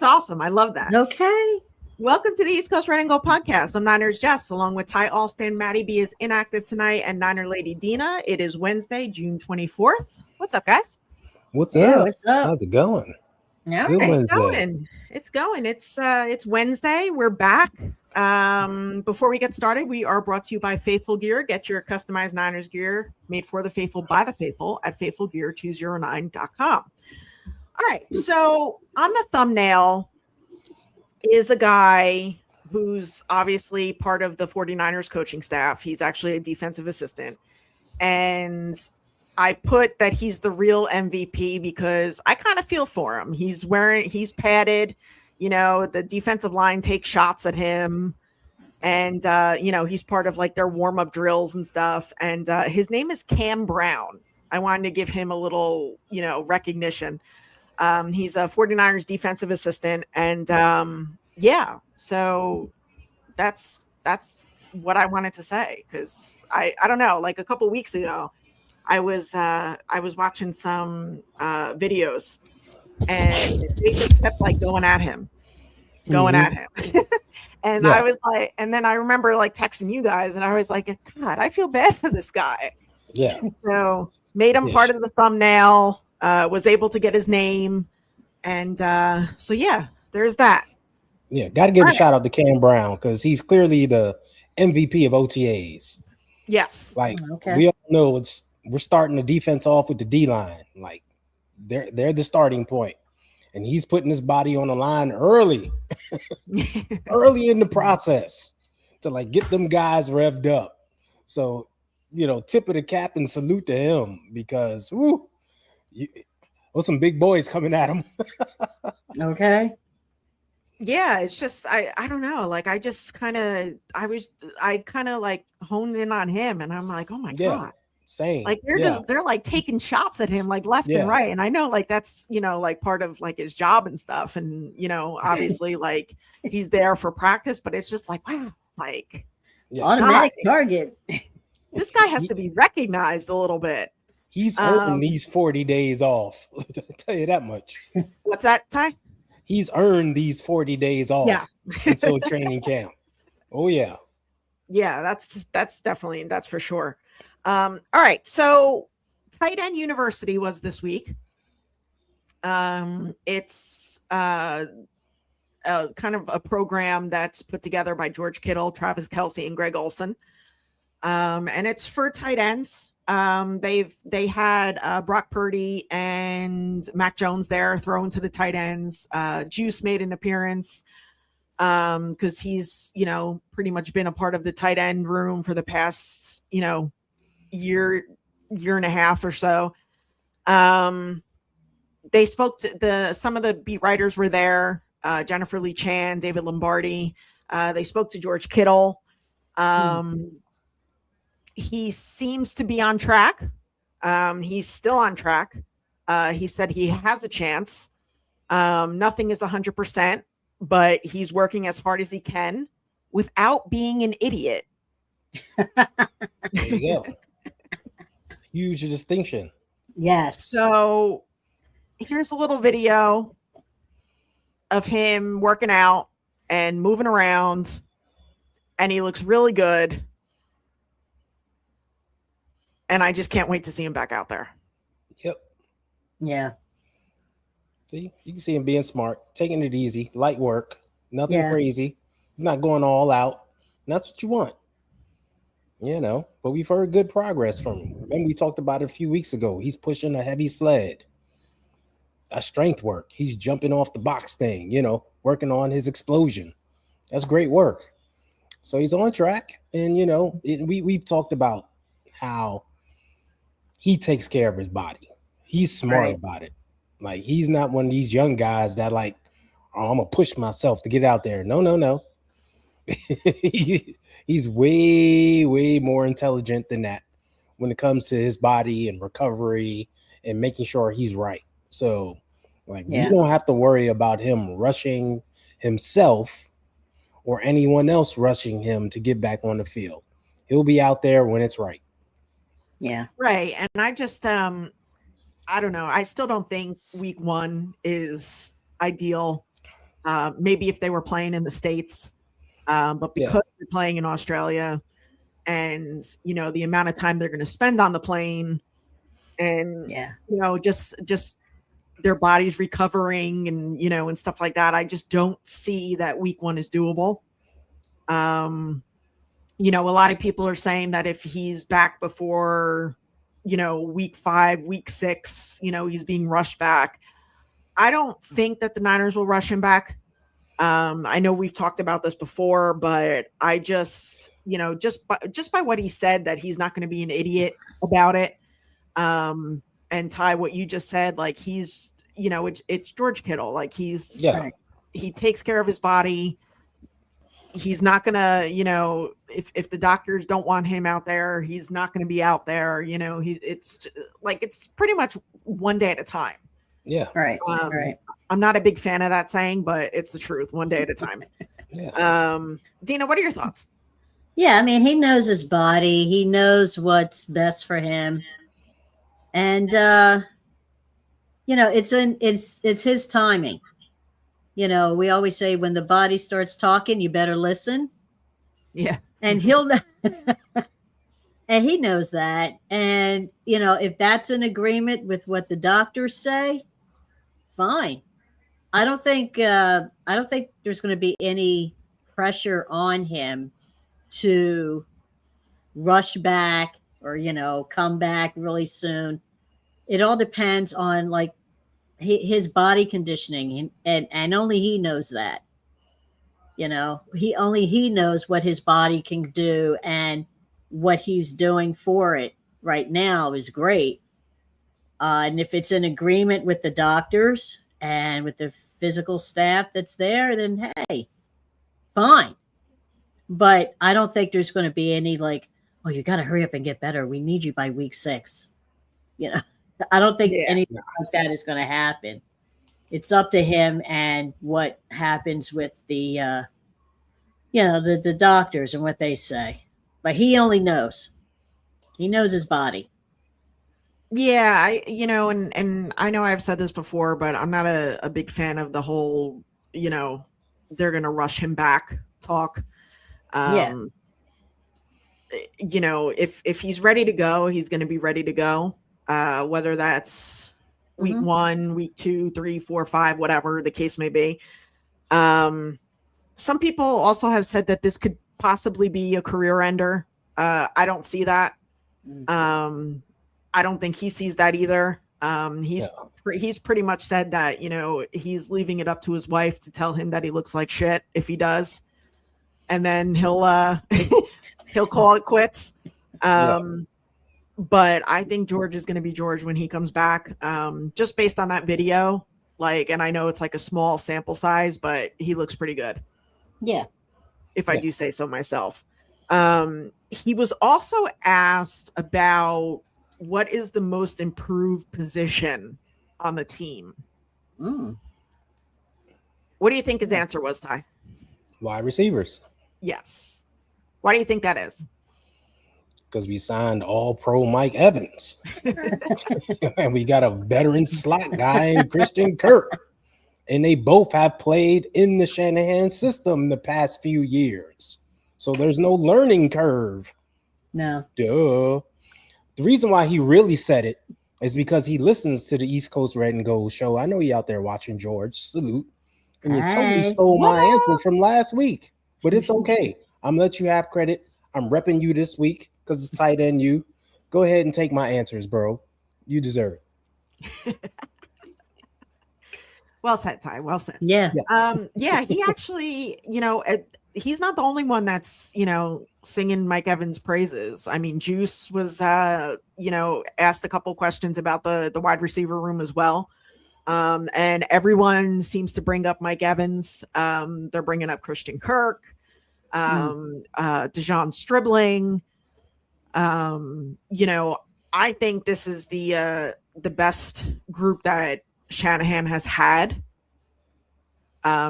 That's awesome. I love that. Okay. Welcome to the East Coast Red and Gold podcast. I'm Niners Jess, along with Ty Alston. Maddie B is inactive tonight, and Niner Lady Dina. It is Wednesday, June 24th. What's up, guys? What's Yeah, up? what's up? How's it going? All Good right. Wednesday. It's going. It's Wednesday. We're back. Before we get started, we are brought to you by Faithful Gear. Get your customized Niners gear made for the faithful by the faithful at faithfulgear209.com. All right. So on the thumbnail is a guy who's obviously part of the 49ers coaching staff. He's actually a defensive assistant. And I put that he's the real MVP because I kind of feel for him. He's padded, the defensive line takes shots at him. And, he's part of like their warm-up drills and stuff. And his name is Cam Brown. I wanted to give him a little, recognition. He's a 49ers defensive assistant. And so that's what I wanted to say. Cause I don't know, like a couple weeks ago, I was watching some videos and they just kept like going at him. And I was like, and then I remember like texting you guys and I was like, God, I feel bad for this guy. Yeah. So made him part of the thumbnail, was able to get his name. And so, yeah, there's that. Yeah. Got to give a shout out to Cam Brown because he's clearly the MVP of OTAs. Yes. Like we all know we're starting the defense off with the D line. Like they're the starting point. And he's putting his body on the line early in the process to like get them guys revved up. So, tip of the cap and salute to him because there's some big boys coming at him. Okay. Yeah, it's just I don't know. Like I kind of like honed in on him and I'm like, oh my God. Same. Like they're like taking shots at him like left and right. And I know like that's, like part of like his job and stuff. And, obviously like he's there for practice, but it's just like, wow, like automatic target. This guy has to be recognized a little bit. He's earned these 40 days off. I'll tell you that much. What's that, Ty? He's earned these 40 days off until training camp. Oh, yeah. Yeah, that's definitely, that's for sure. All right. So Tight End University was this week. It's kind of a program that's put together by George Kittle, Travis Kelce, and Greg Olson. And it's for tight ends. They had Brock Purdy and Mac Jones there thrown to the tight ends. Juice made an appearance because he's, pretty much been a part of the tight end room for the past, year and a half or so. They spoke to some of the beat writers were there. Jennifer Lee Chan, David Lombardi. They spoke to George Kittle. He seems to be on track. He's still on track. He said he has a chance. Nothing is 100%, but he's working as hard as he can without being an idiot. There you go. Huge distinction. Yes. So here's a little video of him working out and moving around, and he looks really good. And I just can't wait to see him back out there. Yep. Yeah. See, you can see him being smart, taking it easy, light work, nothing crazy. He's not going all out. And that's what you want. But we've heard good progress from him. Remember, we talked about it a few weeks ago. He's pushing a heavy sled. That's strength work. He's jumping off the box thing, working on his explosion. That's great work. So he's on track. And, we've talked about how he takes care of his body. He's smart about it. Like, he's not one of these young guys that like, oh, I'm going to push myself to get out there. No. He's way, way more intelligent than that when it comes to his body and recovery and making sure he's right. So, we don't have to worry about him rushing himself or anyone else rushing him to get back on the field. He'll be out there when it's right. Yeah. Right. And I just, I don't know. I still don't think week one is ideal. Maybe if they were playing in the States, but because they're playing in Australia, and the amount of time they're going to spend on the plane, and just their bodies recovering, and stuff like that, I just don't see that week 1 is doable. A lot of people are saying that if he's back before week 5, week 6, he's being rushed back. I don't think that the Niners will rush him back. I know we've talked about this before, but I just by what he said, that he's not going to be an idiot about it. And Ty, what you just said, like, he's, it's George Kittle. Like, he takes care of his body. He's not gonna, if the doctors don't want him out there, he's not going to be out there. It's pretty much one day at a time. Yeah. Right. I'm not a big fan of that saying, but it's the truth. One day at a time. Dina, what are your thoughts? Yeah, I mean, he knows his body. He knows what's best for him, and it's his timing. We always say, when the body starts talking, you better listen. Yeah, and and he knows that. And if that's in agreement with what the doctors say, fine. I don't think there's going to be any pressure on him to rush back or come back really soon. It all depends on, like, his body conditioning, and only he knows that. He knows what his body can do, and what he's doing for it right now is great. And if it's in agreement with the doctors and with the physical staff that's there, then hey, fine. But I don't think there's going to be any, like, oh, you got to hurry up and get better. We need you by week 6. I don't think anything like that is going to happen. It's up to him and what happens with the doctors and what they say. But he only knows. He knows his body. Yeah, and I know I've said this before, but I'm not a big fan of the whole, they're going to rush him back talk. If he's ready to go, he's going to be ready to go. Whether that's week 1, week 2, 3, 4, 5, whatever the case may be. Some people also have said that this could possibly be a career ender. I don't see that. I don't think he sees that either. He's pretty much said that, he's leaving it up to his wife to tell him that he looks like shit if he does. And then he'll call it quits. But I think George is going to be George when he comes back. Just based on that video, and I know it's like a small sample size, but he looks pretty good. Yeah. If I do say so myself. He was also asked about what is the most improved position on the team. What do you think his answer was, Ty? Wide receivers. Yes. Why do you think that is? Because we signed all-pro Mike Evans. And we got a veteran slot guy in Christian Kirk. And they both have played in the Shanahan system the past few years. So there's no learning curve. No. Duh. The reason why he really said it is because he listens to the East Coast Red and Gold show. I know he out there watching, George. Salute. And you totally stole my answer from last week. But it's okay. I'm going to let you have credit. I'm repping you this week because it's tight end you. Go ahead and take my answers, bro. You deserve it. Well said, Ty. Well said. Yeah. He actually, he's not the only one that's, singing Mike Evans' praises. I mean, Juice was, asked a couple questions about the wide receiver room as well. And everyone seems to bring up Mike Evans. They're bringing up Christian Kirk, DeJon Stribling. I think this is the best group that Shanahan has had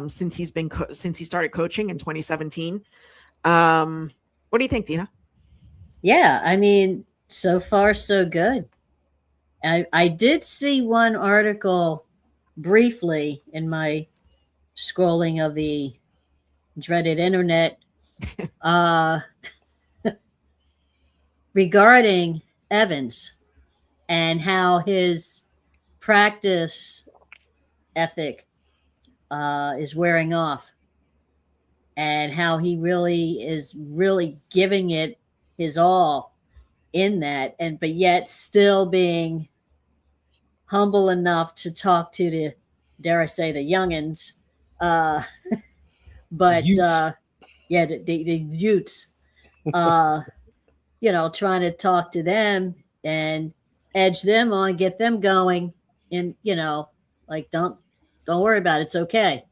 since he started coaching in 2017. What do you think, Dina? Yeah, I mean, so far so good. I did see one article briefly in my scrolling of the dreaded internet regarding Evans and how his practice ethic is wearing off, and how he really is really giving it his all in that, and but yet still being humble enough to talk to the, dare I say, the youngins, uh, but Utes. yeah, the Utes, trying to talk to them and edge them on, get them going, and like don't worry about it, it's okay.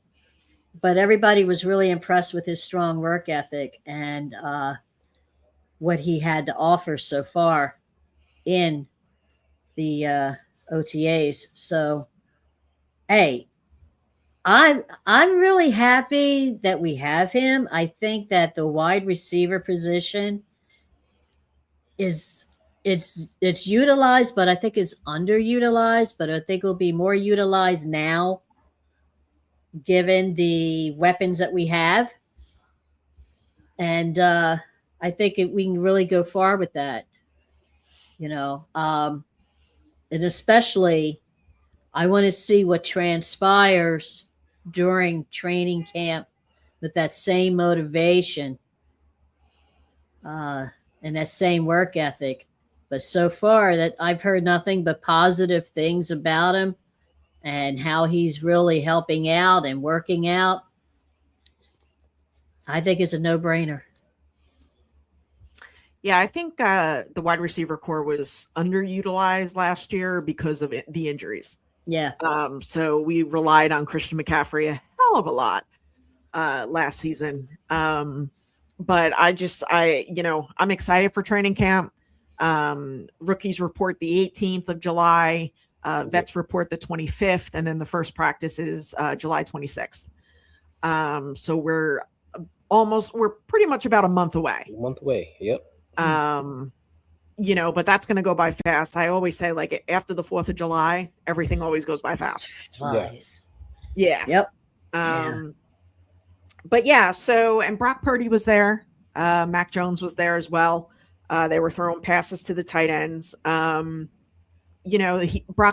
But everybody was really impressed with his strong work ethic and what he had to offer so far in the OTAs. So, hey, I'm really happy that we have him. I think that the wide receiver position is it's utilized, but I think it's underutilized. But I think it'll be more utilized now, given the weapons that we have, and I think we can really go far with that. And especially I want to see what transpires during training camp with that same motivation and that same work ethic. But so far, that I've heard nothing but positive things about him and how he's really helping out and working out. I think it's a no-brainer. Yeah, I think the wide receiver core was underutilized last year because of the injuries. Yeah. So we relied on Christian McCaffrey a hell of a lot last season. But I'm excited for training camp. Rookies report the 18th of July. Vets report the 25th, and then the first practice is July 26th. So we're pretty much about a month away. Yep. But that's going to go by fast. I always say, like, after the 4th of July, everything always goes by fast. Flies. Yeah. Yep. But yeah, and Brock Purdy was there. Mac Jones was there as well. They were throwing passes to the tight ends. Brock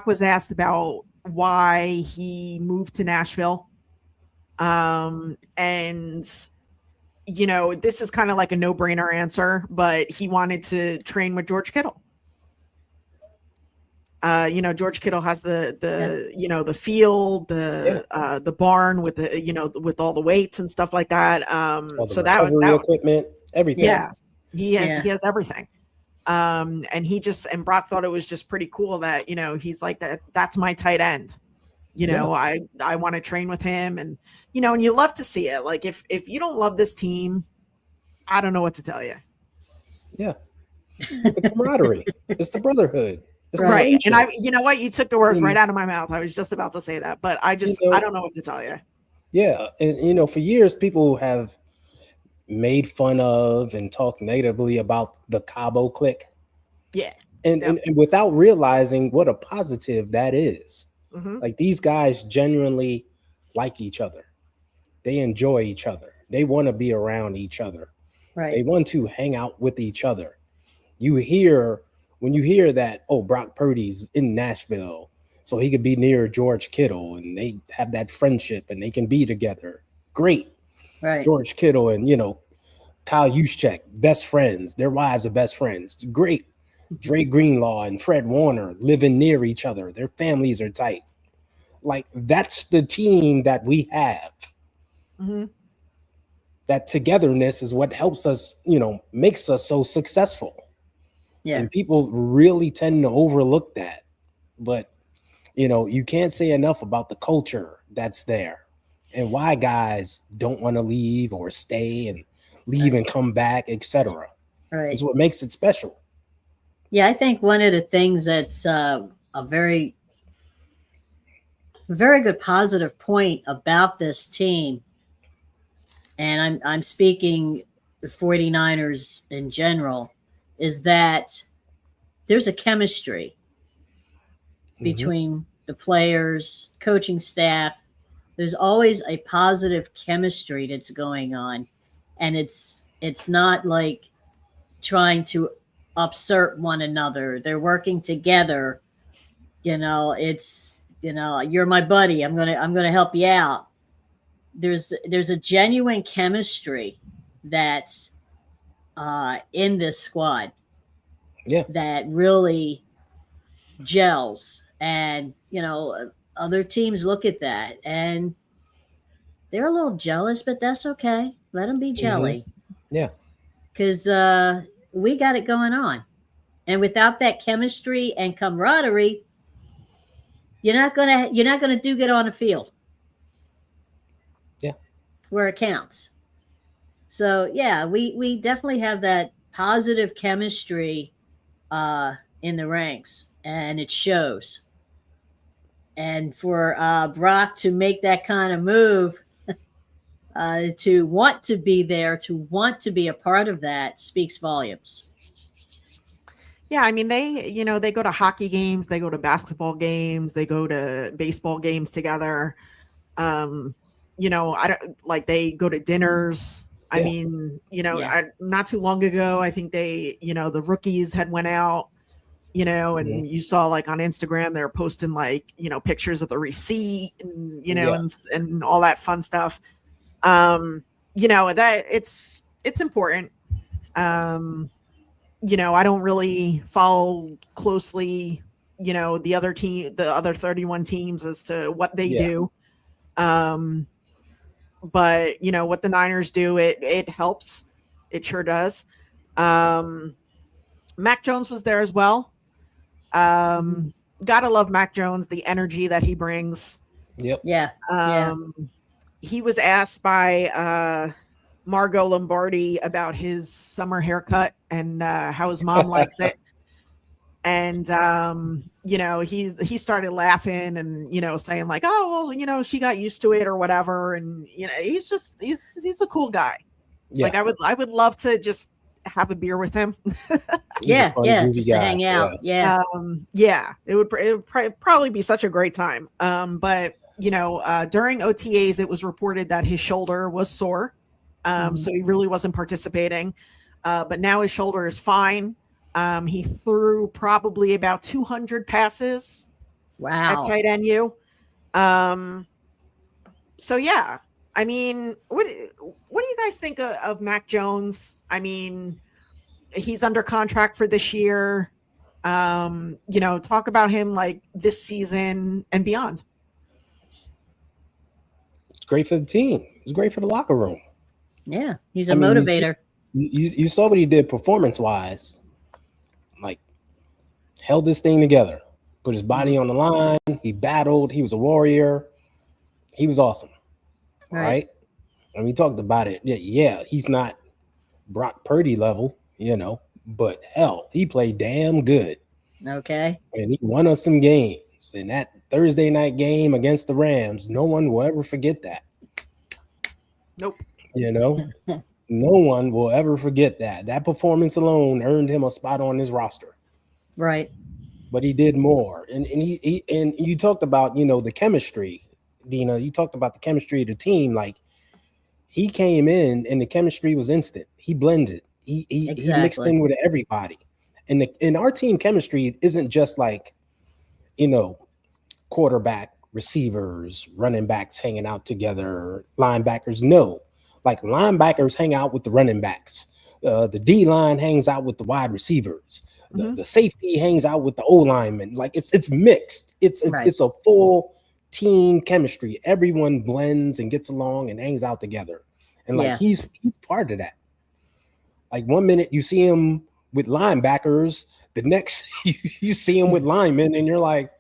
was asked about why he moved to Nashville. And this is kind of like a no-brainer answer, but he wanted to train with George Kittle. George Kittle has the field, the barn with with all the weights and stuff like that. So that equipment, everything. Yeah, he has everything. And Brock thought it was just pretty cool that, he's like, that's my tight end. I want to train with him, and and you love to see it. Like, if you don't love this team, I don't know what to tell you. Yeah. The camaraderie. It's the brotherhood. It's right. And you know what? You took the words right out of my mouth. I was just about to say that, but I don't know what to tell you. Yeah. And, for years, people have made fun of and talked negatively about the Cabo clique. Yeah. And without realizing what a positive that is. Mm-hmm. Like, these guys genuinely like each other. They enjoy each other. They want to be around each other. Right. They want to hang out with each other. When you hear that, Brock Purdy's in Nashville, so he could be near George Kittle, and they have that friendship and they can be together. Great. Right. George Kittle and, Kyle Juszczyk, best friends. Their wives are best friends. It's great. Dre Greenlaw and Fred Warner living near each other. Their families are tight. Like, that's the team that we have. Mm-hmm. That togetherness is what helps us, makes us so successful. Yeah. And people really tend to overlook that. But, you can't say enough about the culture that's there and why guys don't want to leave or stay and leave and come back, etc. Right. It's what makes it special. Yeah, I think one of the things that's a very, very good positive point about this team, and I'm speaking the 49ers in general, is that there's a chemistry between the players, coaching staff, there's always a positive chemistry that's going on, and it's not like trying to upsert one another. They're working together. It's you're my buddy. I'm gonna help you out. There's a genuine chemistry that's in this squad. Yeah. That really gels, and other teams look at that and they're a little jealous, but that's okay. Let them be jelly. Yeah. Because we got it going on. And without that chemistry and camaraderie, you're not gonna do good on the field. Yeah. Where it counts. So yeah, we definitely have that positive chemistry in the ranks, and it shows. And for Brock to make that kind of move, to want to be there, to want to be a part of that, speaks volumes. Yeah, I mean, they go to hockey games, they go to basketball games, they go to baseball games together. I don't like they go to dinners. I mean, not too long ago, I think the rookies had went out, and you saw like on Instagram, they're posting like, pictures of the receipt and, and all that fun stuff. That it's important. I don't really follow closely, the other 31 teams as to what they do. But what the Niners do, it helps. It sure does. Mac Jones was there as well. Gotta love Mac Jones, the energy that he brings. Yep. Yeah. He was asked by Margot Lombardi about his summer haircut and how his mom likes it. And, he started laughing and, saying like, oh, well, she got used to it or whatever. And, he's a cool guy. Yeah. Like I would love to just have a beer with him. Yeah. Just to hang out. Yeah. It would probably be such a great time. But during OTAs, it was reported that his shoulder was sore. So he really wasn't participating. But now his shoulder is fine. He threw probably about 200 passes. Wow. At tight end U. So yeah, I mean, what do you guys think of Mac Jones? I mean, he's under contract for this year. Talk about him like this season and beyond. It's great for the team. It's great for the locker room. Yeah, he's a motivator. You saw what he did performance-wise. Like, held this thing together, put his body on the line. He battled. He was a warrior. He was awesome. Right? And we talked about it. Yeah, he's not Brock Purdy level, but hell, he played damn good. Okay. And he won us some games. And that Thursday night game against the Rams, no one will ever forget that. Nope. No one will ever forget that. That performance alone earned him a spot on his roster. Right. But he did more. And you talked about, the chemistry. Dina, you talked about the chemistry of the team. Like, he came in and the chemistry was instant. He blended. He mixed in with everybody. And our team chemistry isn't just like, quarterback, receivers, running backs hanging out together, linebackers. No, like linebackers hang out with the running backs. The D line hangs out with the wide receivers. The safety hangs out with the O linemen. Like it's mixed. It's a full team chemistry. Everyone blends and gets along and hangs out together. And he's part of that. Like 1 minute you see him with linebackers, the next you see him with linemen, and you're like,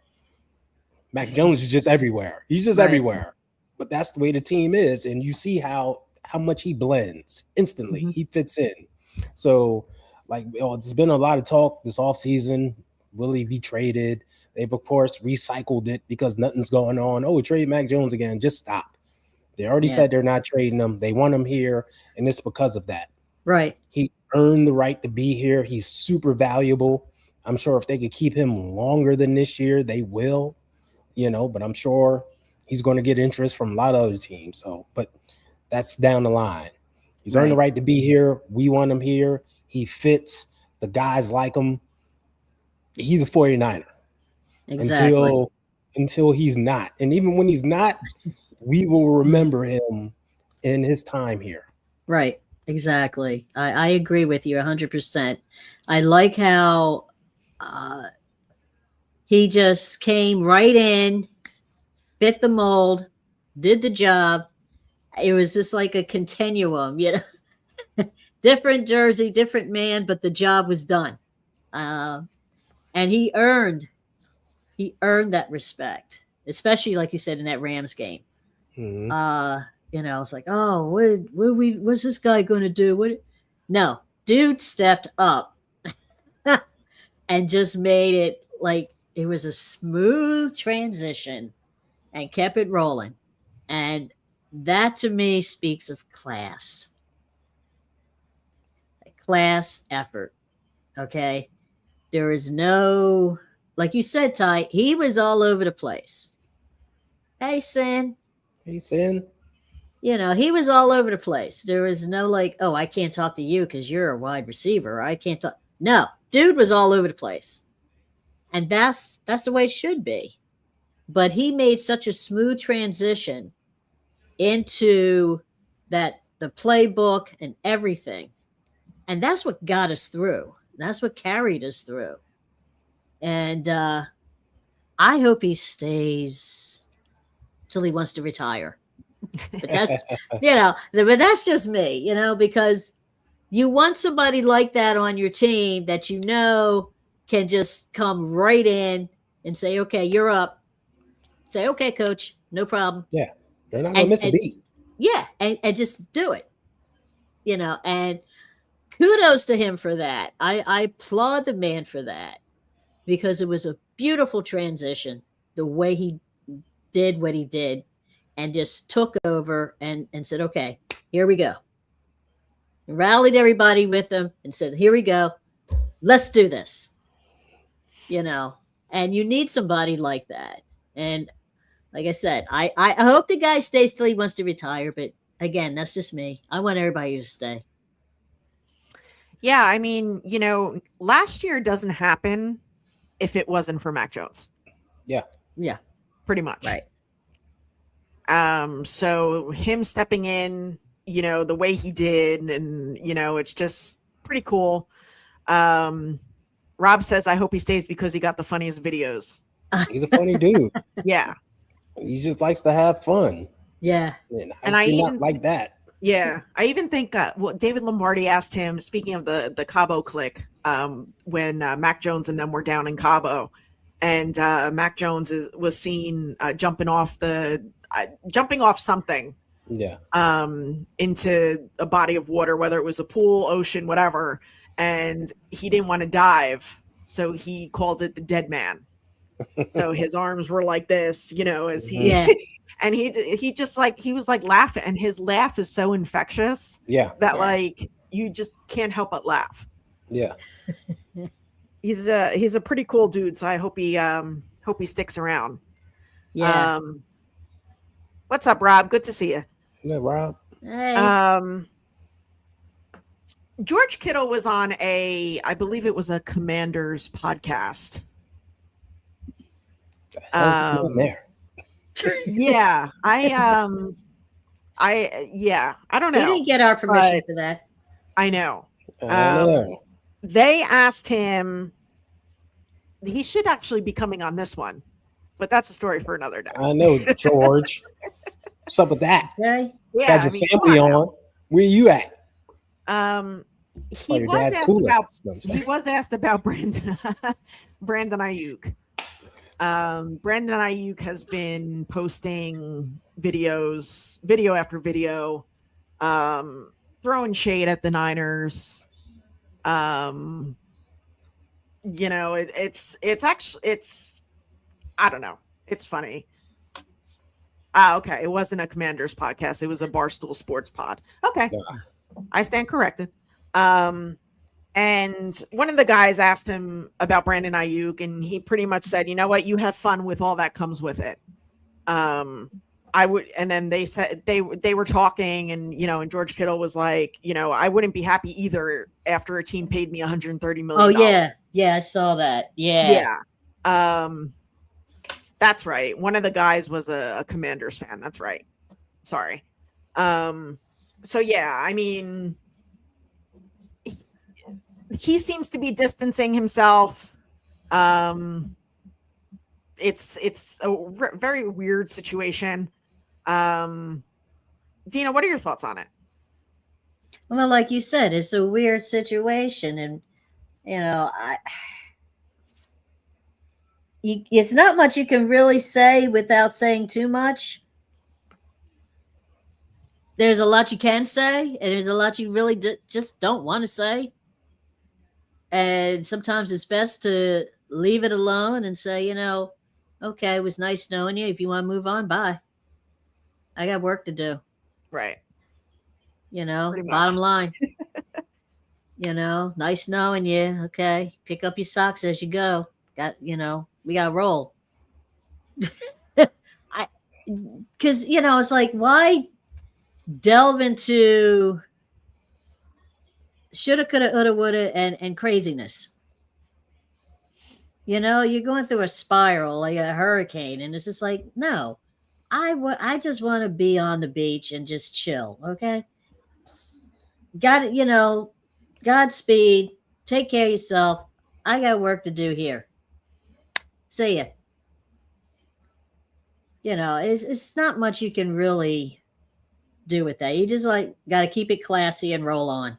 Mac Jones is just everywhere. He's just everywhere. But that's the way the team is. And you see how much he blends instantly. He fits in. So, there's been a lot of talk this offseason. Will he be traded? They've, of course, recycled it because nothing's going on. Oh, trade Mac Jones again. Just stop. They already said they're not trading him. They want him here, and it's because of that. Right. He earned the right to be here. He's super valuable. I'm sure if they could keep him longer than this year, they will. But I'm sure he's going to get interest from a lot of other teams. So, but that's down the line. He's earned the Right. right to be here. We want him here. He fits. The guys like him. He's a 49er Exactly. until he's not. And even when he's not, we will remember him in his time here. Right. Exactly. I agree with you 100%. I like how he just came right in, fit the mold, did the job. It was just like a continuum, different jersey, different man, but the job was done. And he earned that respect, especially like you said in that Rams game. Mm-hmm. It's like, oh, what's this guy going to do? No, dude stepped up and just made it like it was a smooth transition and kept it rolling. And that to me speaks of class effort. Okay. There is no, like you said, Ty, he was all over the place. Hey, Sin. Hey, Sin. He was all over the place. There was no like, oh, I can't talk to you because you're a wide receiver. I can't talk. No, dude was all over the place. And that's the way it should be. But he made such a smooth transition into the playbook and everything. And that's what got us through. That's what carried us through. And I hope he stays till he wants to retire. But that's but that's just me, because you want somebody like that on your team that can just come right in and say, okay, you're up. Say, okay, coach, no problem. Yeah. They're not gonna miss a beat. Yeah, and just do it. And kudos to him for that. I applaud the man for that, because it was a beautiful transition, the way he did what he did and just took over and said, okay, here we go. Rallied everybody with him and said, here we go. Let's do this. And you need somebody like that. And like I said, I hope the guy stays till he wants to retire. But again, that's just me. I want everybody to stay. Yeah, I mean, last year doesn't happen if it wasn't for Mac Jones. Yeah. Yeah. Pretty much. Right. So him stepping in, the way he did, and it's just pretty cool. Rob says, I hope he stays because he got the funniest videos. He's a funny dude. Yeah. He just likes to have fun. Yeah. And I even like that. Yeah. I even think David Lombardi asked him, speaking of the Cabo click, when Mac Jones and them were down in Cabo, and Mac Jones was seen jumping off something. Yeah. Into a body of water, whether it was a pool, ocean, whatever. And he didn't want to dive. So he called it the dead man. So his arms were like this, as he, and he just he was like laughing, and his laugh is so infectious. Yeah. That you just can't help but laugh. Yeah. He's a pretty cool dude. So I hope he sticks around. Yeah. What's up, Rob? Good to see you. Yeah, Rob. Hey. George Kittle was on I believe it was a Commanders podcast. There. Yeah, I don't know. We didn't get our permission for that. I know. I know. They asked him. He should actually be coming on this one, but that's a story for another day. I know, George. What's up with that? Okay. Yeah, Got your family on. Where you at? He was asked about Brandon Ayuk. Brandon Ayuk has been posting video after video, throwing shade at the Niners. It's I don't know. It's funny. Okay. It wasn't a Commanders podcast. It was a Barstool Sports pod. Okay. Yeah. I stand corrected. And one of the guys asked him about Brandon Ayuk, and he pretty much said, you know what? You have fun with all that comes with it. I would, and then they said they were talking, and and George Kittle was like, I wouldn't be happy either after a team paid me $130 million. Oh yeah, I saw that. Yeah. That's right. One of the guys was a Commanders fan. That's right. Sorry. So yeah, I mean, he seems to be distancing himself. It's a very weird situation. Dina, what are your thoughts on it? Well, like you said, it's a weird situation, and it's not much you can really say without saying too much. There's a lot you can say, and there's a lot you really just don't want to say. And sometimes it's best to leave it alone and say, okay, it was nice knowing you. If you want to move on, bye. I got work to do. Right. Bottom line. Nice knowing you. Okay. Pick up your socks as you go. We got to roll. Because, it's like, why delve into shoulda, coulda, woulda, woulda, and craziness? You're going through a spiral like a hurricane, and it's just like, no, I just want to be on the beach and just chill. Okay. Got it. Godspeed. Take care of yourself. I got work to do here. See ya. It's not much you can really do with that. You just got to keep it classy and roll on.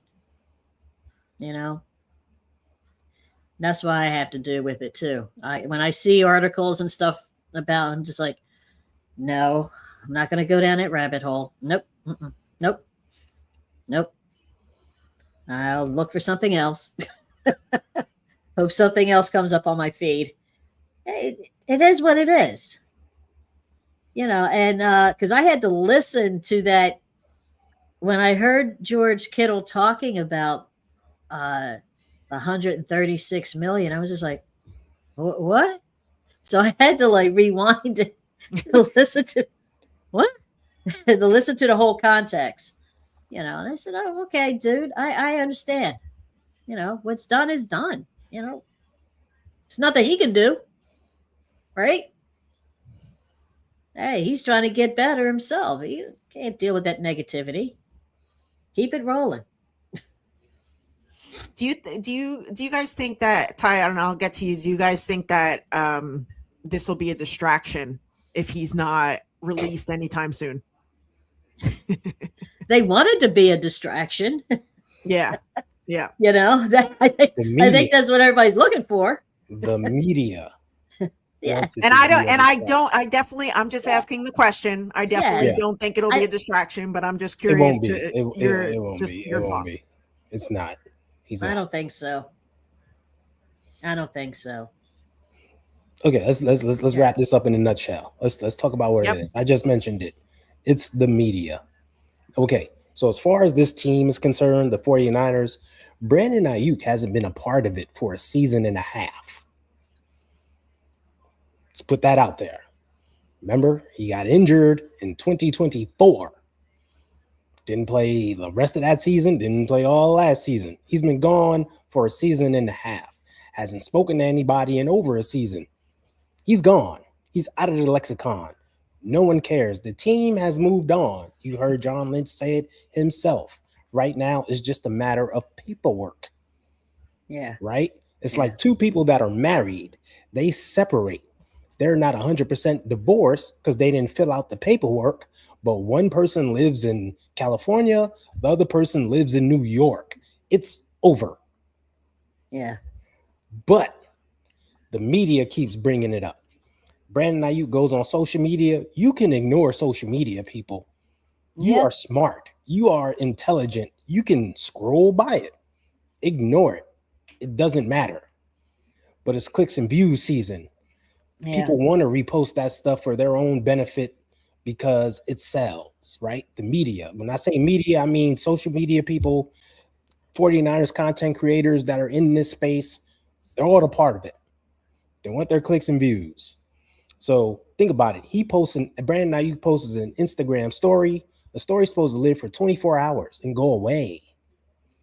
That's what I have to do with it too. When I see articles and stuff about, I'm just like, no, I'm not going to go down that rabbit hole. Nope. Nope. Nope. I'll look for something else. Hope something else comes up on my feed. It is what it is. And because I had to listen to that when I heard George Kittle talking about 136 million, I was just like, what? So I had to rewind to listen to what? To listen to the whole context. And I said, oh, okay, dude, I understand. What's done is done. It's nothing he can do. Right? Hey, he's trying to get better himself. He can't deal with that negativity. Keep it rolling. Do you guys think that, Ty, I don't know, I'll get to you. Do you guys think that this will be a distraction if he's not released anytime soon? They wanted to be a distraction. Yeah. Yeah. I think that's what everybody's looking for. The media. Yeah. I'm just asking the question. I definitely don't think it'll be a distraction, but I'm just curious your thoughts. It's not. He's not. I don't think so. Okay, let's wrap this up in a nutshell. Let's talk about what it is. I just mentioned it. It's the media. Okay, so as far as this team is concerned, the 49ers, Brandon Ayuk hasn't been a part of it for a season and a half. Let's put that out there. Remember, he got injured in 2024. Didn't play the rest of that season. Didn't play all last season. He's been gone for a season and a half. Hasn't spoken to anybody in over a season. He's gone. He's out of the lexicon. No one cares. The team has moved on. You heard John Lynch say it himself. Right now, it's just a matter of paperwork. Yeah. Right? It's like two people that are married. They separate. They're not 100% divorced because they didn't fill out the paperwork. But one person lives in California. The other person lives in New York. It's over. Yeah. But the media keeps bringing it up. Brandon Ayuk goes on social media. You can ignore social media, people. You are smart. You are intelligent. You can scroll by it. Ignore it. It doesn't matter. But it's clicks and views season. Yeah. People want to repost that stuff for their own benefit because it sells, right? The media. When I say media, I mean social media people, 49ers content creators that are in this space. They're all a part of it. They want their clicks and views. So think about it. Brandon Ayuk posts an Instagram story. The story's supposed to live for 24 hours and go away.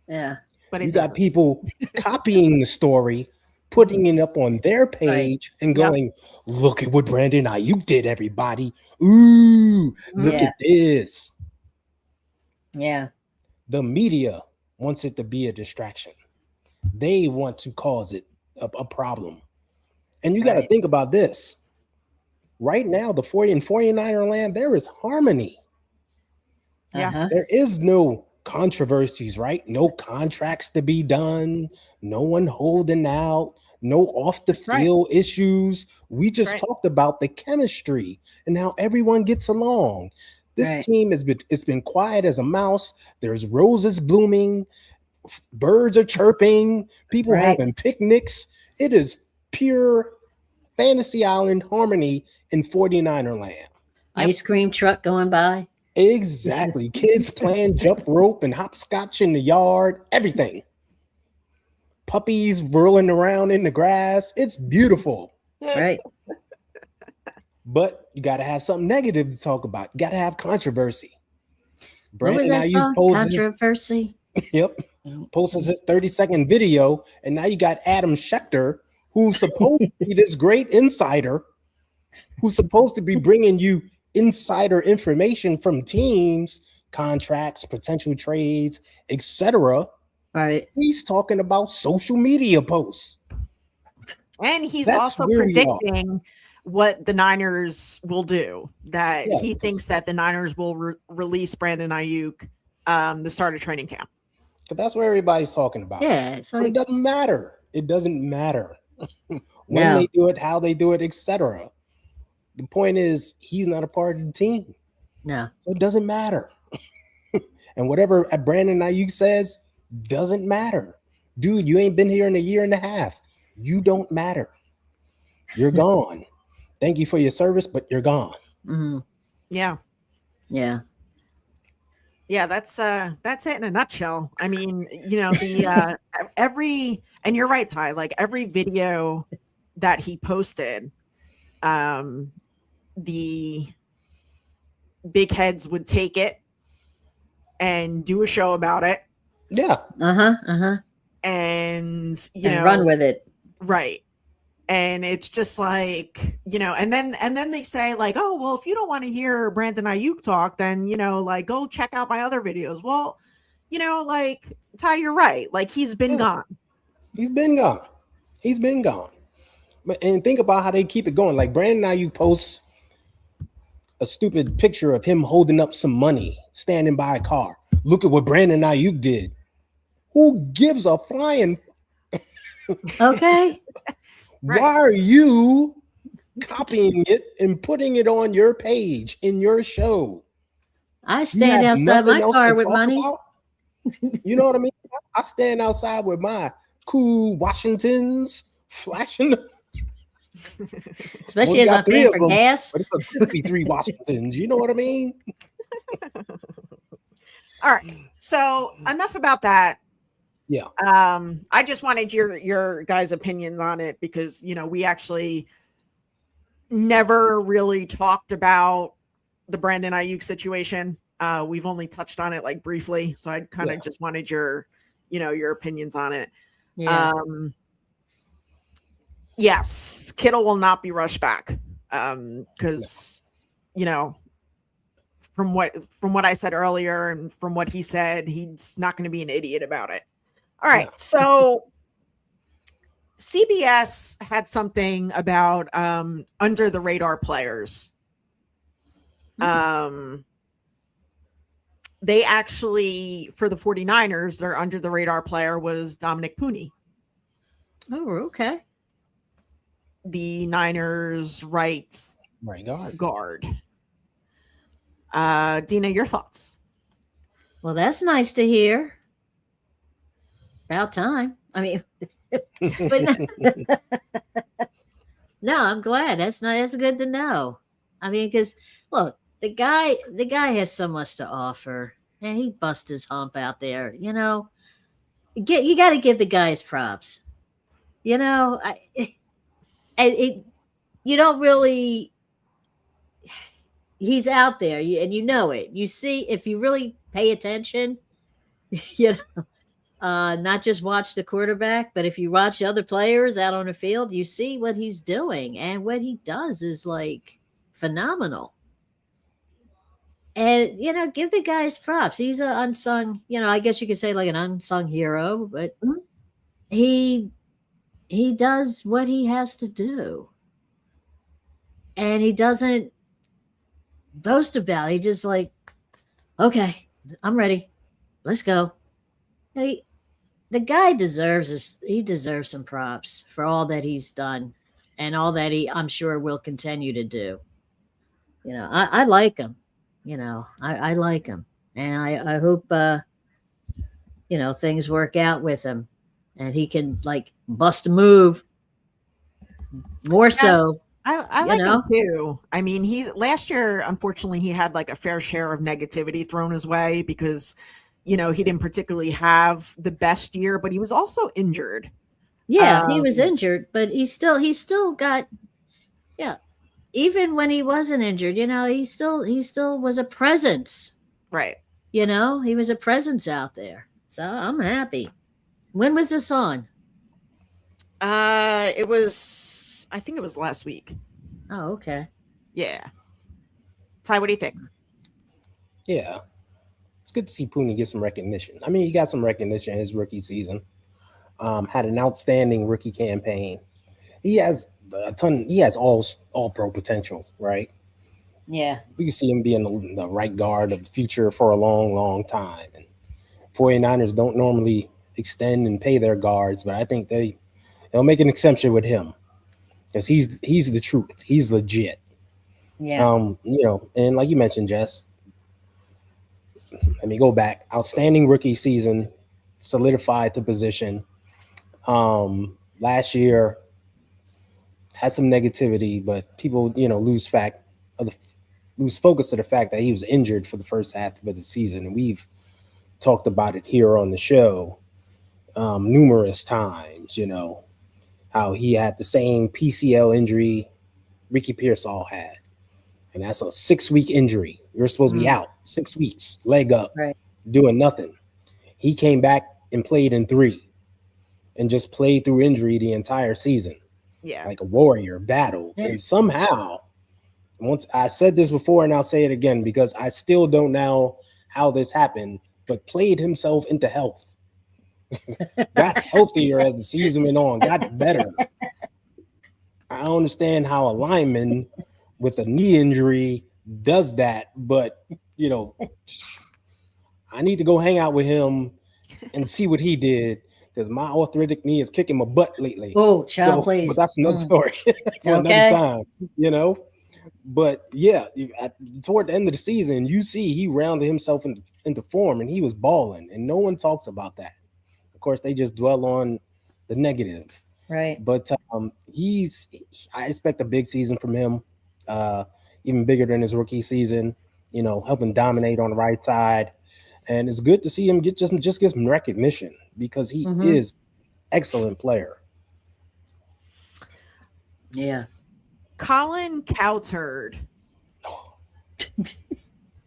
Yeah. But You it got doesn't. people copying the story, putting it up on their page, and Yep. going, "Look at what Brandon Ayuk did, everybody! Ooh, look Yeah. at this." Yeah. The media wants it to be a distraction. They want to cause it a problem. And you got to Right. think about this. Right now, the 40 and 49er land, there is harmony. Yeah. Uh-huh. There is no controversies, right? No contracts to be done, no one holding out, no off the That's right. field issues. We just right. talked about the chemistry and how everyone gets along. This Right. team it's been quiet as a mouse. There's roses blooming, birds are chirping, people Right. having picnics. It is pure fantasy island harmony in 49er land. Yep. Ice cream truck going by. Exactly. Kids playing jump rope and hopscotch in the yard, everything. Puppies whirling around in the grass. It's beautiful. Right. But you got to have something negative to talk about. You got to have controversy. What was Brandon that Ayuk song? poses Controversy. yep, posts his 30-second video, and now you got Adam Schefter, who's supposed to be this great insider, who's supposed to be bringing you insider information from teams, contracts, potential trades, etc. Right. He's talking about social media posts. And he's That's also where we are. predicting what the Niners will do. That Yeah. he thinks that the Niners will release Brandon Ayuk the start of training camp. But that's what everybody's talking about. Yeah. It's But it like, doesn't matter. It doesn't matter when No. they do it, how they do it, etc. The point is, he's not a part of the team. no. So it doesn't matter. And whatever Brandon Ayuk says doesn't matter. Dude, you ain't been here in a year and a half. You don't matter. You're gone. Thank you for your service, but you're gone. Hmm. Yeah. Yeah. Yeah, that's it in a nutshell. I mean, the and you're right, Ty, like every video that he posted, the big heads would take it and do a show about it. Yeah. Uh-huh. Uh-huh. And And run with it. right. And it's just like, and then they say like, oh, well, if you don't want to hear Brandon Ayuk talk, then, like go check out my other videos. Well, like Ty, you're right. Like he's been gone. He's been gone. He's been gone. And think about how they keep it going. Like Brandon Ayuk posts a stupid picture of him holding up some money, standing by a car. Look at what Brandon Ayuk did. Who gives a flying? Okay. Right. Why are you copying it and putting it on your page in your show? I You stand have outside nothing my else car to with talk money. about? You know what I mean? I stand outside with my cool Washingtons flashing. Especially Well, as got I'm three paying of for them, gas. But it's a crispy 3 Washingtons. You know what I mean? All right. So enough about that. Yeah. I just wanted your guys' opinions on it because we actually never really talked about the Brandon Ayuk situation. We've only touched on it like briefly, so I kind of just wanted your opinions on it. Yeah. Yes, Kittle will not be rushed back because from what I said earlier and from what he said, he's not going to be an idiot about it. All right. Yeah. So CBS had something about under the radar players. They actually, for the 49ers, their under the radar player was Dominic Puni, Oh, okay. the Niners right guard. Dina, your thoughts? Well, that's nice to hear. About time. I mean, but no, I'm glad. That's good to know. I mean, because look, the guy has so much to offer, and he bust his hump out there. You got to give the guy his props. you don't really, he's out there and you know it. You see, if you really pay attention, you know, not just watch the quarterback, but if you watch other players out on the field, you see what he's doing. And what he does is like phenomenal. And, you know, give the guys props. He's an unsung, you know, I guess you could say like an unsung hero, but Mhm. he does what he has to do. And he doesn't boast about it. He just like, okay, I'm ready. Let's go. The guy he deserves some props for all that he's done and all that I'm sure will continue to do. You know, I like him. You know, I like him. And I hope, you know, things work out with him and he can like bust a move more so. I like him too. I mean, last year, unfortunately, he had like a fair share of negativity thrown his way because, you know, he didn't particularly have the best year, but he was also injured. Yeah, he was injured, but he still got, yeah. Even when he wasn't injured, you know, he still was a presence. Right. You know, he was a presence out there. So I'm happy. When was this on? I think it was last week. Oh, okay. Yeah. Ty, what do you think? Yeah. It's good to see Puni get some recognition. I mean, he got some recognition in his rookie season. Had an outstanding rookie campaign. He has a ton. He has all pro potential, right? Yeah. We can see him being the right guard of the future for a long, long time. And 49ers don't normally extend and pay their guards, but I think they'll make an exception with him because he's the truth. He's legit. Yeah. You know, and like you mentioned, Jess, let me go back. Outstanding rookie season, solidified the position. Last year had some negativity, but people, you know, lose focus of the fact that he was injured for the first half of the season, and we've talked about it here on the show numerous times. You know how he had the same PCL injury Ricky Pearsall had, and that's a 6-week injury. You're supposed to be out 6 weeks, leg up, right, doing nothing. He came back and played in 3 and just played through injury the entire season. Yeah. Like a warrior, battled. And somehow, once I said this before and I'll say it again because I still don't know how this happened, but played himself into health. Got healthier as the season went on, got better. I don't understand how a lineman with a knee injury does that, but you know, I need to go hang out with him and see what he did because my arthritic knee is kicking my butt lately. Oh, child, please. But that's another story for another time, you know. But yeah, toward the end of the season, you see he rounded himself into form and he was balling, and no one talks about that. Of course, they just dwell on the negative. Right. But I expect a big season from him, even bigger than his rookie season. You know, helping dominate on the right side, and it's good to see him get some recognition because he is excellent player. Yeah. Colin Cowturd.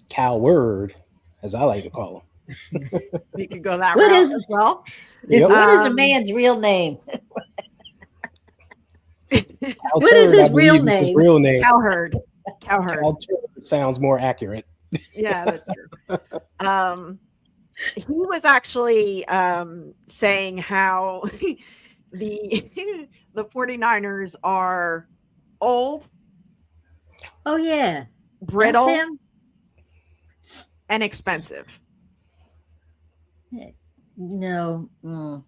Coward, as I like to call him. You could go that route as well. Yep. What is the man's real name? What is his real name? His real name. Cowherd. Cowherd sounds more accurate. Yeah, that's true. He was actually saying how the 49ers are old. Oh yeah. Brittle and expensive. No. Go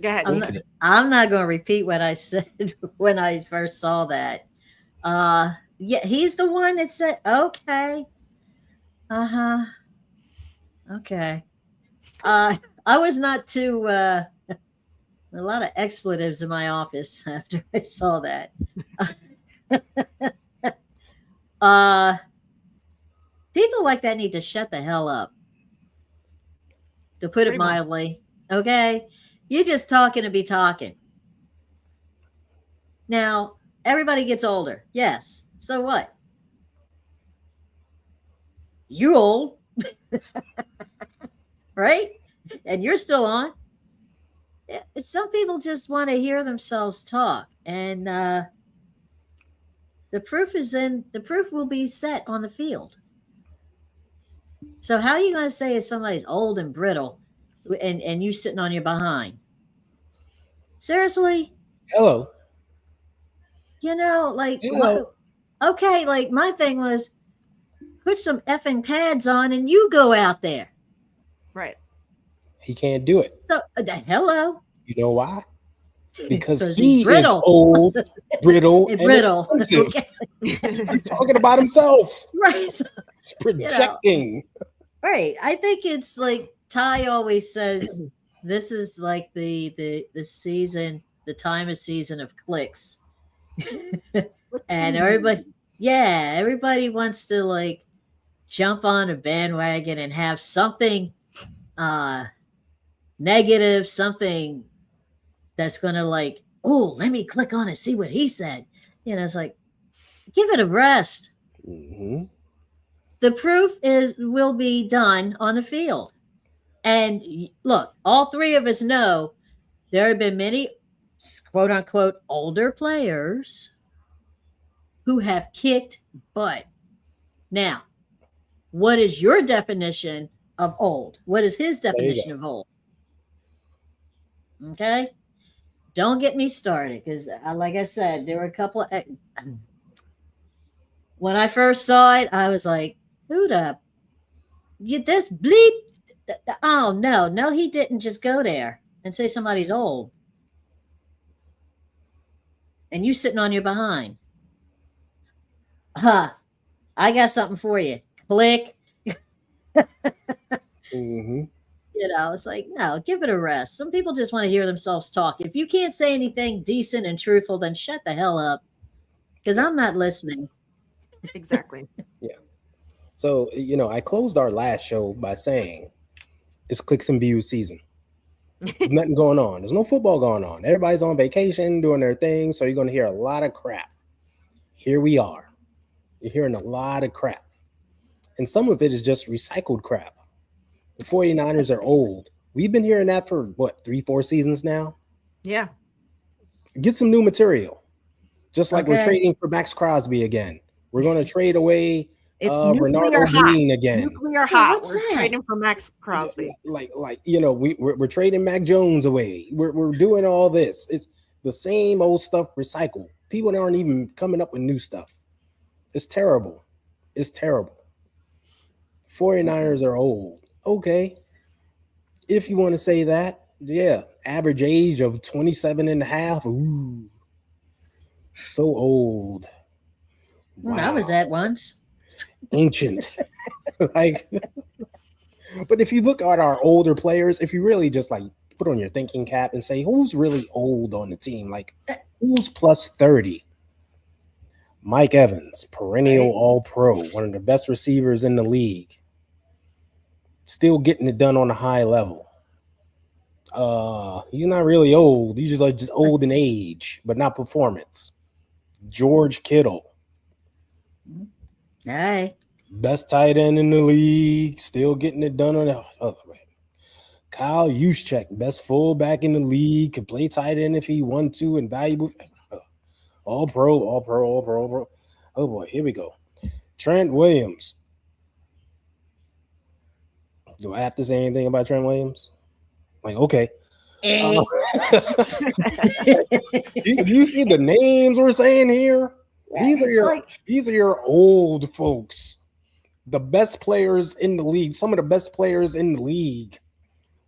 ahead. I'm not going to repeat what I said when I first saw that. Yeah, he's the one that said, okay. Okay. I was not too, a lot of expletives in my office after I saw that. People like that need to shut the hell up. To put it mildly. Okay. You're just talking to be talking. Now, everybody gets older. Yes. So what? You old, right? And you're still on. Some people just want to hear themselves talk, and the proof is in the proof will be set on the field. So how are you going to say if somebody's old and brittle, and you sitting on your behind? Seriously, Hello. like Hello. what? Okay, like my thing was, put some effing pads on and you go out there. Right. He can't do it. So hello, You know why? Because he's he is brittle. old, brittle, and Brittle. expensive. Okay. He's talking about himself. Right. So, He's projecting. right. I think it's like Ty always says, this is like the season, the time of season of clicks. And everybody wants to like jump on a bandwagon and have something negative, something that's gonna like, oh, let me click on and see what he said. It's like, give it a rest. Mm-hmm. The proof will be done on the field. And look, all three of us know there have been many quote unquote older players who have kicked butt. Now, what is your definition of old? What is his definition of old? Okay. Don't get me started because, like I said, there were a couple of. When I first saw it, I was like, who the. This bleep. Oh, no, he didn't just go there and say somebody's old. And you sitting on your behind. I got something for you. Click. Mm-hmm. It's like, no, give it a rest. Some people just want to hear themselves talk. If you can't say anything decent and truthful, then shut the hell up. Because I'm not listening. Exactly. Yeah. So, I closed our last show by saying it's clicks and views season. There's nothing going on. There's no football going on. Everybody's on vacation doing their thing. So you're going to hear a lot of crap. Here we are. You're hearing a lot of crap. And some of it is just recycled crap. The 49ers are old. We've been hearing that for, 3-4 seasons now? Yeah. Get some new material. Just like we're trading for Max Crosby again. We're going to trade away Bernardo Green again. Nuclear hot. We're trading for Max Crosby. We're trading Mac Jones away. We're doing all this. It's the same old stuff recycled. People aren't even coming up with new stuff. It's terrible. It's terrible. 49ers are old. Okay. If you want to say that, yeah. Average age of 27 and a half. Ooh. So old. Wow. I was at once. Ancient. But if you look at our older players, if you really just like put on your thinking cap and say, who's really old on the team? Like, who's plus 30? Mike Evans, perennial All-Pro, one of the best receivers in the league. Still getting it done on a high level. He's not really old. He's just old in age, but not performance. George Kittle. Hey. Best tight end in the league. Still getting it done on the other way. Kyle Juszczyk, best fullback in the league. Could play tight end if he wanted to and valuable. All pro. Oh, boy. Here we go. Trent Williams. Do I have to say anything about Trent Williams? Like, okay. You see the names we're saying here? These are your old folks. The best players in the league. Some of the best players in the league.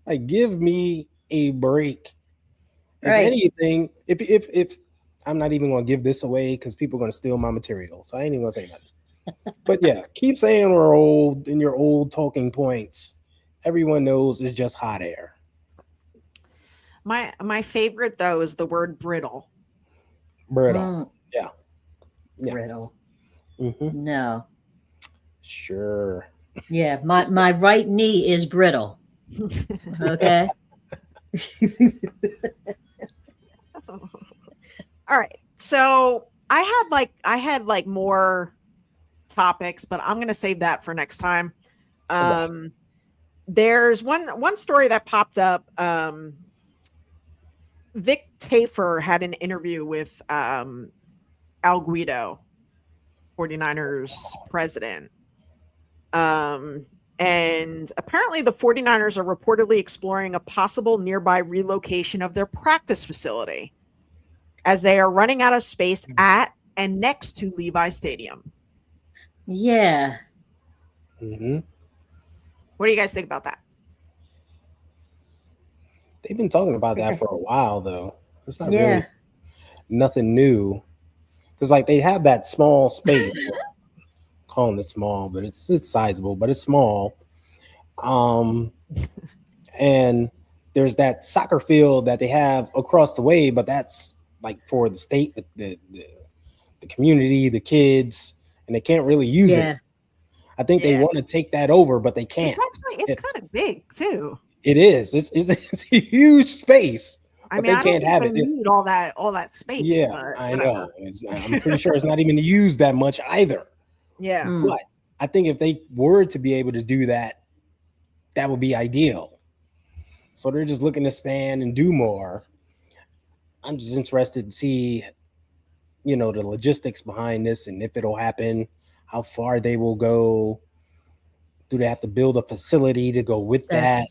Like, give me a break. If anything, if I'm not even going to give this away because people are going to steal my material. So I ain't even going to say nothing. But yeah, keep saying we're old in your old talking points. Everyone knows it's just hot air. My favorite though is the word brittle. Brittle. Yeah. Brittle. Mm-hmm. No. Sure. Yeah, my right knee is brittle. Okay. All right. So I had like more topics, but I'm gonna save that for next time. There's one story that popped up. Vic Tafer had an interview with Al Guido, 49ers president. And apparently the 49ers are reportedly exploring a possible nearby relocation of their practice facility as they are running out of space at and next to Levi Stadium. Yeah. Mm-hmm. What do you guys think about that? They've been talking about that for a while, though. It's not really nothing new. Because, like, they have that small space. Calling it small, but it's sizable, but it's small. And there's that soccer field that they have across the way, but that's like for the state, the community, the kids, and they can't really use it. I think they want to take that over, but they can't. It's kind of big too. It is. It's a huge space. I mean, I don't even need all that space. Yeah, I know. I'm pretty sure it's not even used that much either. Yeah. But I think if they were to be able to do that, that would be ideal. So they're just looking to expand and do more. I'm just interested to see, the logistics behind this and if it'll happen, how far they will go. Do they have to build a facility to go with that?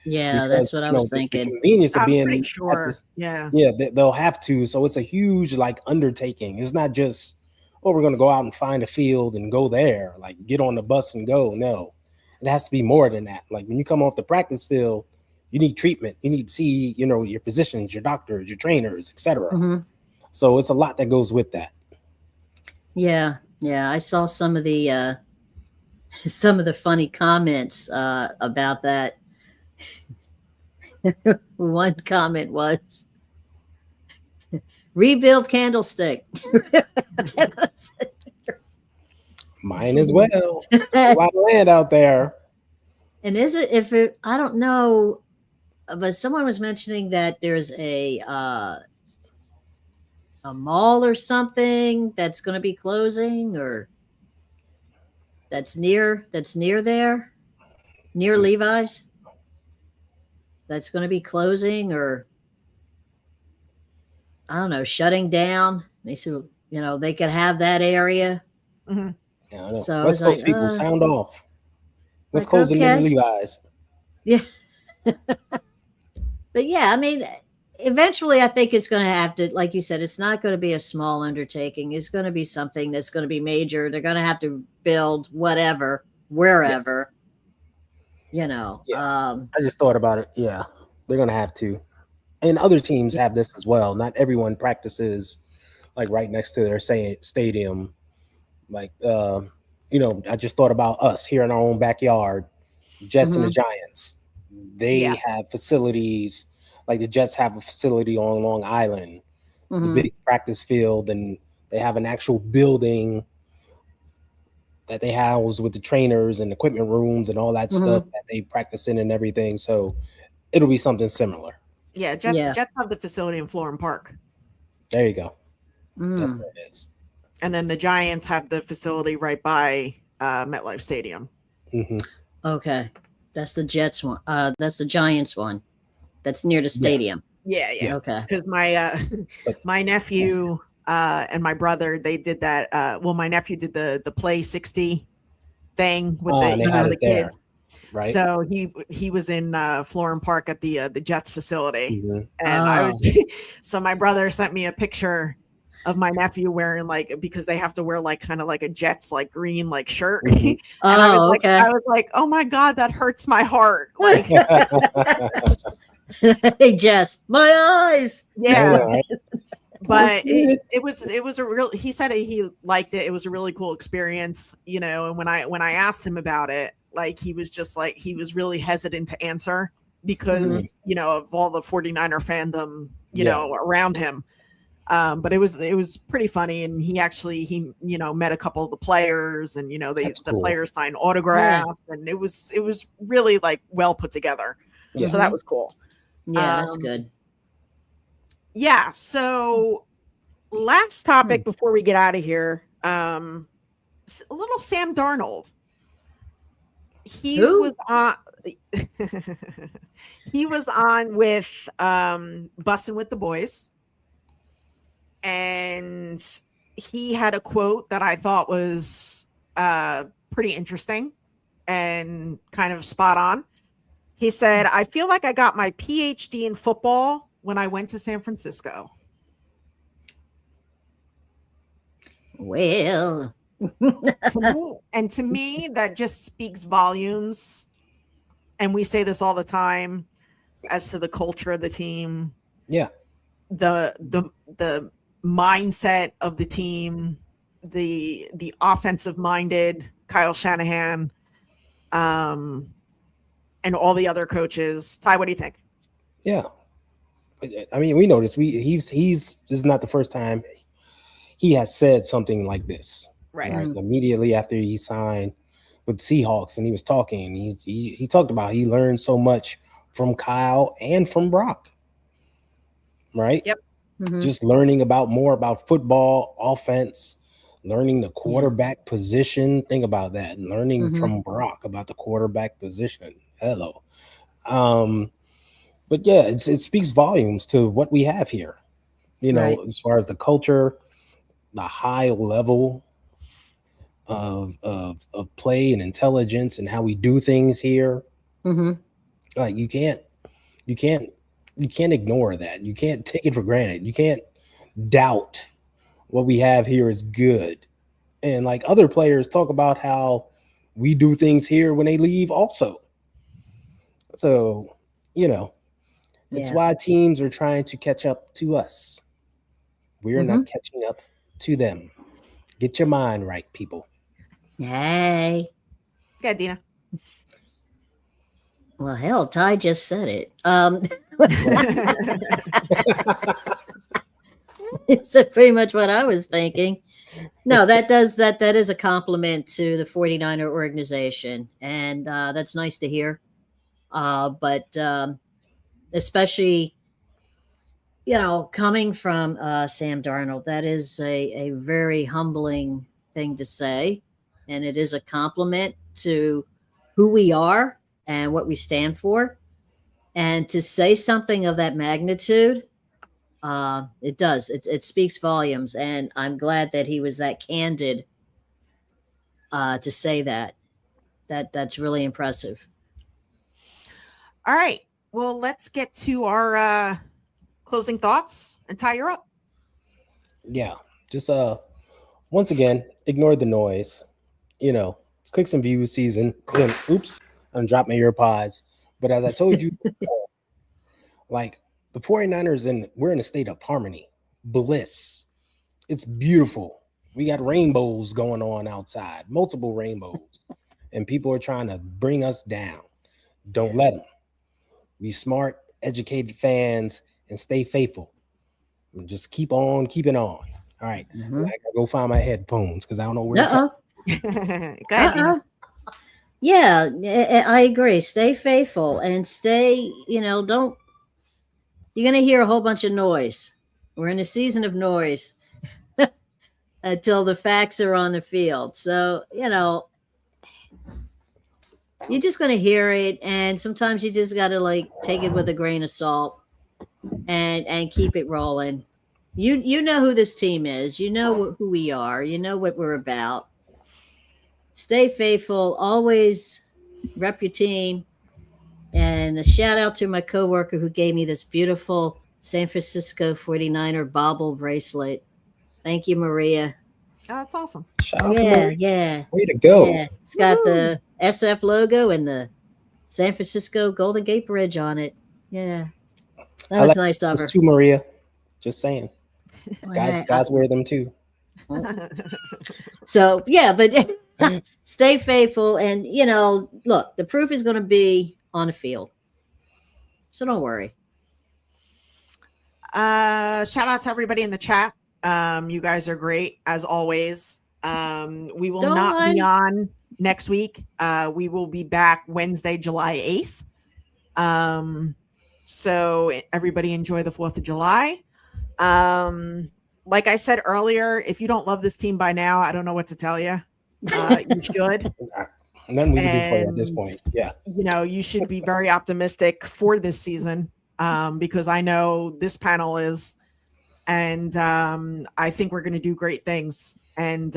Yeah, that's what I was thinking. The convenience of being sure. They'll have to. So it's a huge undertaking. It's not just, we're going to go out and find a field and go there, like get on the bus and go. No, it has to be more than that. Like when you come off the practice field, you need treatment. You need to see, your physicians, your doctors, your trainers, etc. Mm-hmm. So it's a lot that goes with that. Yeah. I saw some of the funny comments about that. One comment was, rebuild Candlestick. Mine as well. A lot of land out there. And I don't know, but someone was mentioning that there's a mall or something that's going to be closing, or that's near there, near Levi's. That's going to be closing, or I don't know, shutting down. They said, they could have that area. Mm-hmm. Yeah, I know. So West Coast people, sound off. What's closing in Levi's? Yeah. But yeah, I mean, eventually I think it's going to have to, like you said, it's not going to be a small undertaking. It's going to be something that's going to be major. They're going to have to build whatever, wherever. I just thought about it. Yeah, they're going to have to. And other teams have this as well. Not everyone practices like right next to their stadium. Like, I just thought about us here in our own backyard, Jets and the Giants. They have facilities, like the Jets have a facility on Long Island, the big practice field, and they have an actual building that they house with the trainers and equipment rooms and all that stuff that they practice in and everything. So it'll be something similar. Yeah, Jets have the facility in Florham Park. There you go. That's where it is. And then the Giants have the facility right by MetLife Stadium. Mm-hmm. Okay. That's the Jets one. That's the Giants one. That's near the stadium. Yeah. Okay. Because my nephew and my brother, they did that. My nephew did the Play 60 thing with the kids. Right. So he was in Florham Park at the Jets facility, and so my brother sent me a picture of my nephew wearing because they have to wear kind of like a Jets green shirt. And I was like, oh my God, that hurts my heart. Hey Jess, my eyes. Yeah. But it was a real, he said he liked it. It was a really cool experience, and when I asked him about it, he was just he was really hesitant to answer because, of all the 49er fandom, around him. But it was pretty funny. And he met a couple of the players, and, the players signed autographs, and it was really well put together. Yeah. So that was cool. Yeah, that's good. Yeah. So Last topic before we get out of here. A little Sam Darnold. He Who? was on. He was on with Bussin' with the Boys, and he had a quote that I thought was pretty interesting and kind of spot on. He said, "I feel like I got my PhD in football when I went to San Francisco." Well, to me, that just speaks volumes. And we say this all the time as to the culture of the team. Yeah. The mindset of the team, the offensive minded Kyle Shanahan, and all the other coaches. Ty, what do you think? Yeah. I mean, we noticed this is not the first time he has said something like this. Right. Immediately after he signed with Seahawks, and he was talking, he talked about he learned so much from Kyle and from Brock. Right? Yep. Just learning more about football, offense, learning the quarterback position. Think about that. Learning from Brock about the quarterback position. Hello. But yeah, it speaks volumes to what we have here. As far as the culture, the high level of play and intelligence and how we do things here. Like you can't ignore that. You can't take it for granted. You can't doubt what we have here is good. And like other players talk about how we do things here when they leave also. So, it's why teams are trying to catch up to us. We're not catching up to them. Get your mind right, people. Hey. Yeah, Dina. Well, hell, Ty just said it. It's pretty much what I was thinking. No, that is a compliment to the 49er organization, and that's nice to hear. But especially, coming from Sam Darnold, that is a very humbling thing to say, and it is a compliment to who we are and what we stand for. And to say something of that magnitude, it speaks volumes. And I'm glad that he was that candid to say that. That's really impressive. All right. Well, let's get to our closing thoughts, and Ty, you're up. Yeah. Just once again, ignore the noise. It's clicks and views season. And, oops, I'm dropping my earpods. But as I told you, like the 49ers, we're in a state of harmony, bliss. It's beautiful. We got rainbows going on outside, multiple rainbows, and people are trying to bring us down. Don't let them. Be smart, educated fans and stay faithful. And just keep on keeping on. All right. I gotta go find my headphones because I don't know where. Go ahead, Dina. Yeah, I agree. Stay faithful and stay, don't. You're going to hear a whole bunch of noise. We're in a season of noise until the facts are on the field. So, you're just going to hear it. And sometimes you just got to take it with a grain of salt and keep it rolling. You know who this team is. You know who we are. You know what we're about. Stay faithful. Always rep your team. And a shout out to my coworker who gave me this beautiful San Francisco 49er bobble bracelet. Thank you, Maria. Oh, that's awesome. Shout out to Maria. Yeah. Way to go. Yeah. It's got the SF logo and the San Francisco Golden Gate Bridge on it. Yeah. That was nice of her. Too, Maria. Just saying. Guys wear them too. So, yeah, but stay faithful. And, look, the proof is going to be on the field. So don't worry. Shout out to everybody in the chat. You guys are great as always. We will not be on next week. We will be back Wednesday, July 8th. So everybody enjoy the 4th of July. like I said earlier, if you don't love this team by now, I don't know what to tell you. You should. Nothing we can do for you at this point. Yeah. You know, you should be very optimistic for this season, because I know this panel is, and I think we're going to do great things. And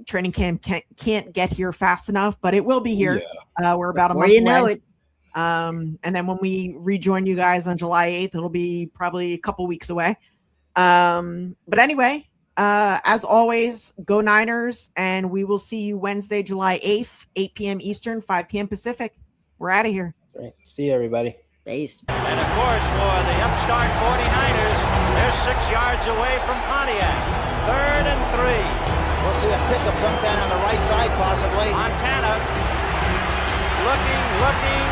training camp can't get here fast enough, but it will be here. We're about a month away. Know it. And then when we rejoin you guys on July 8th, it'll be probably a couple weeks away. But anyway, as always, go Niners, and we will see you Wednesday, July 8th, 8 p.m. Eastern, 5 p.m. Pacific. We're out of here. That's right. See you, everybody. Peace. And of course, for the upstart 49ers, they're 6 yards away from Pontiac. 3rd and 3. We'll see a pickup sometime on the right side, possibly. Montana looking.